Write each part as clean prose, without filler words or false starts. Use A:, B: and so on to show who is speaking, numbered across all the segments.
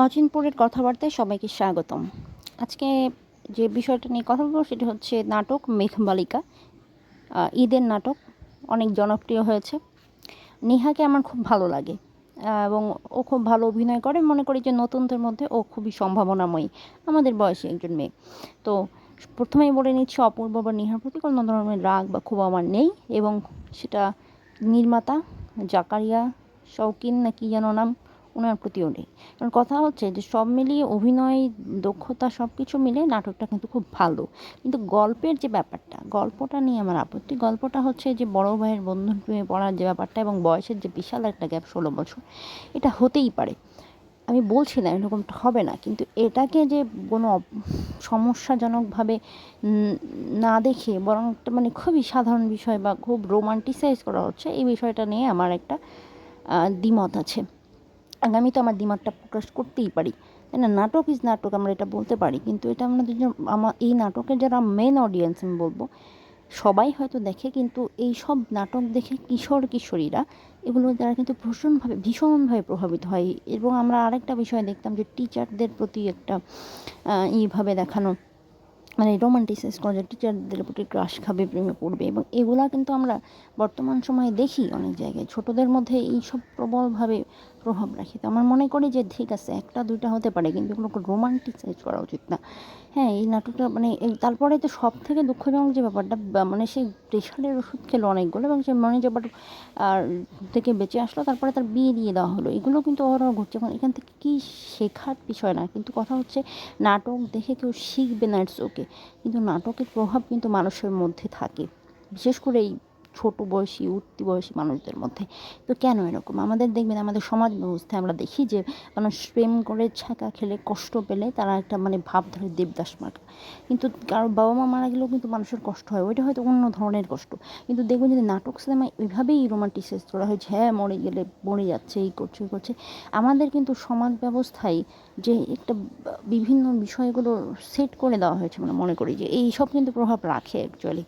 A: অচিনপুরের কথাবার্তায় সবাইকে স্বাগতম। আজকে যে বিষয়টা নিয়ে কথা বলবো সেটা হচ্ছে নাটক মেঘবালিকা। ঈদের নাটক অনেক জনপ্রিয় হয়েছে। নেহাকে আমার খুব ভালো লাগে এবং ও খুব ভালো অভিনয় করে। মনে করি যে নতুনদের মধ্যে ও খুবই সম্ভাবনাময়ী, আমাদের বয়সী একজন মেয়ে। তো প্রথমেই বলে নিচ্ছি, অপূর্ব বা নেহার প্রতি কোনো ধরনের রাগ বা ক্ষোভ আমার নেই, এবং সেটা নির্মাতা জাকারিয়া শৌকিন না কি যেন নাম, ওনার প্রতিও নেই। কারণ কথা হচ্ছে যে সব মিলিয়ে অভিনয় দক্ষতা সব কিছু মিলে নাটকটা কিন্তু খুব ভালো, কিন্তু গল্পের যে ব্যাপারটা, গল্পটা নিয়ে আমার আপত্তি। গল্পটা হচ্ছে যে বড় ভাইয়ের বন্ধন প্রেমে পড়ার যে ব্যাপারটা এবং বয়সের যে বিশাল একটা গ্যাপ, 16 বছর, এটা হতেই পারে, আমি বলছি না এরকমটা হবে না, কিন্তু এটাকে যে কোনো সমস্যাজনকভাবে না দেখে বরং একটা মানে খুবই সাধারণ বিষয় বা খুব রোমান্টিসাইজ করা হচ্ছে, এই বিষয়টা নিয়ে আমার একটা দ্বিমত আছে। আমি তো আমার দ্বিমতটা প্রকাশ করতেই পারি, তাই না? নাটক ইজ নাটক, আমরা এটা বলতে পারি, কিন্তু এটা আমাদের আমার এই নাটকের যারা মেন অডিয়েন্স আমি বলবো, সবাই হয়তো দেখে, কিন্তু এই সব নাটক দেখে কিশোর কিশোরীরা এগুলো দ্বারা কিন্তু ভীষণভাবে প্রভাবিত হয়। এবং আমরা আরেকটা বিষয় দেখতাম যে টিচারদের প্রতি একটা এইভাবে দেখানো, মানে রোমান্টিসাইজ করা যায়, টিচারদের প্রতি ক্রাশ খাবে, প্রেমে পড়বে, এবং এগুলা কিন্তু আমরা বর্তমান সময়ে দেখি অনেক জায়গায় ছোটদের মধ্যে এইসব প্রবলভাবে প্রভাব রাখে। তো আমার মনে করি যে ঠিক আছে, একটা দুইটা হতে পারে, কিন্তু এগুলোকে রোমান্টিসাইজ করা উচিত না। হ্যাঁ, এই নাটকটা মানে তারপরে তো সব থেকে দুঃখজনক যে ব্যাপারটা, মানে সেই প্রেশারের ওষুধ খেলো অনেকগুলো এবং সে মনে যে আর থেকে বেঁচে আসলো, তারপরে তার বিয়ে দিয়ে দেওয়া হলো, এগুলো কিন্তু ওরাও ঘটছে। এবং এখান থেকে কী শেখার বিষয় না, কিন্তু কথা হচ্ছে নাটক দেখে কেউ শিখবে না, ইটস ওকে, কিন্তু নাটকের প্রভাব কিন্তু মানুষের মধ্যে থাকে, বিশেষ করে এই ছোটো বয়সী উঠতি বয়সী মানুষদের মধ্যে। তো কেন এরকম? আমাদের দেখবেন আমাদের সমাজ ব্যবস্থায় আমরা দেখি যে মানুষ প্রেম করে ছ্যাঁকা খেলে কষ্ট পেলে তারা একটা মানে ভাব ধরে দেবদাস মার্কা, কিন্তু কারো বাবা মা মারা গেলেও কিন্তু মানুষের কষ্ট হয়, ওইটা হয়তো অন্য ধরনের কষ্ট। কিন্তু দেখবেন যদি নাটক সিনেমায় ওইভাবেই রোমান্টিসাইজ করা হয়েছে, হ্যাঁ মরে গেলে মরে যাচ্ছে, এই করছে এই করছে, আমাদের কিন্তু সমাজ ব্যবস্থায় যে একটা বিভিন্ন বিষয়গুলো সেট করে দেওয়া হয়েছে, মানে মনে করি যে এই সব কিন্তু প্রভাব রাখে অ্যাকচুয়ালি।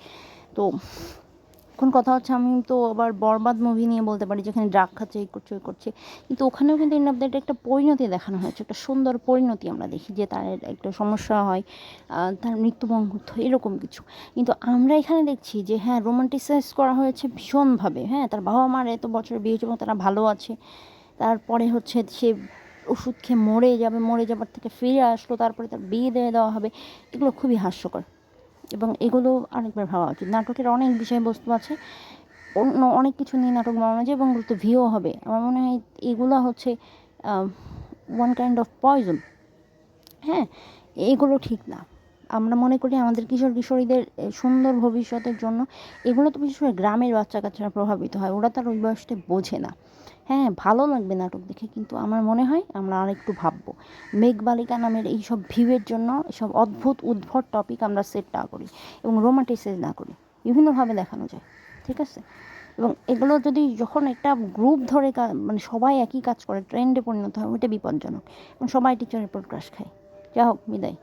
A: তো এখন কথা হচ্ছে, আমি তো আবার বরবাদ মুভি নিয়ে বলতে পারি, যেখানে ড্রাগ খাচ্ছে, এই করছে ওই করছে, কিন্তু ওখানেও কিন্তু এন্ড অফ দ্য ডে একটা পরিণতি দেখানো হয়েছে, একটা সুন্দর পরিণতি আমরা দেখি যে তার একটা সমস্যা হয়, তার মৃত্যুবরণ করতে হয়, এরকম কিছু। কিন্তু আমরা এখানে দেখছি যে হ্যাঁ, রোমান্টিসাইজ করা হয়েছে ভীষণভাবে। হ্যাঁ, তার বাবা মার এত বছরের বিয়ে হয়েছে এবং তারা ভালো আছে, তারপরে হচ্ছে সে ওষুধ খেয়ে মরে যাবে, মরে যাবার থেকে ফিরে আসলো, তারপরে তার বিয়ে দিয়ে দেওয়া হবে, এগুলো খুবই হাস্যকর। এবং এগুলো আরেকবার ভাবা উচিত। নাটকের অনেক বিষয়বস্তু আছে, অন্য অনেক কিছু নিয়ে নাটক বানানো যায় এবং ওগুলোতে ভিউ হবে। আমার মনে হয় এগুলো হচ্ছে ওয়ান কাইন্ড অফ পয়জন। হ্যাঁ, এগুলো ঠিক না। আমরা মনে করি আমাদের কিশোর কিশোরীদের সুন্দর ভবিষ্যতের জন্য এগুলো তো বিশেষ করে গ্রামের বাচ্চা কাচ্চারা প্রভাবিত হয়, ওরা তার ওই বয়সটা বোঝে না। হ্যাঁ, ভালো লাগবে নাটক দেখে, কিন্তু আমার মনে হয় আমরা আরেকটু ভাববো। মেঘবালিকা নামের এইসব ভিউয়ের জন্য এসব অদ্ভুত উদ্ভট টপিক আমরা সেট না করি এবং রোমান্টিসাইজ না করি, বিভিন্নভাবে দেখানো যায়, ঠিক আছে? এবং এগুলো যদি যখন একটা গ্রুপ ধরে মানে সবাই একই কাজ করে ট্রেন্ডে পরিণত হয়, ওইটা বিপজ্জনক, এবং সবাই টিচারের উপর ক্রাশ খায়। যা হোক, বিদায়।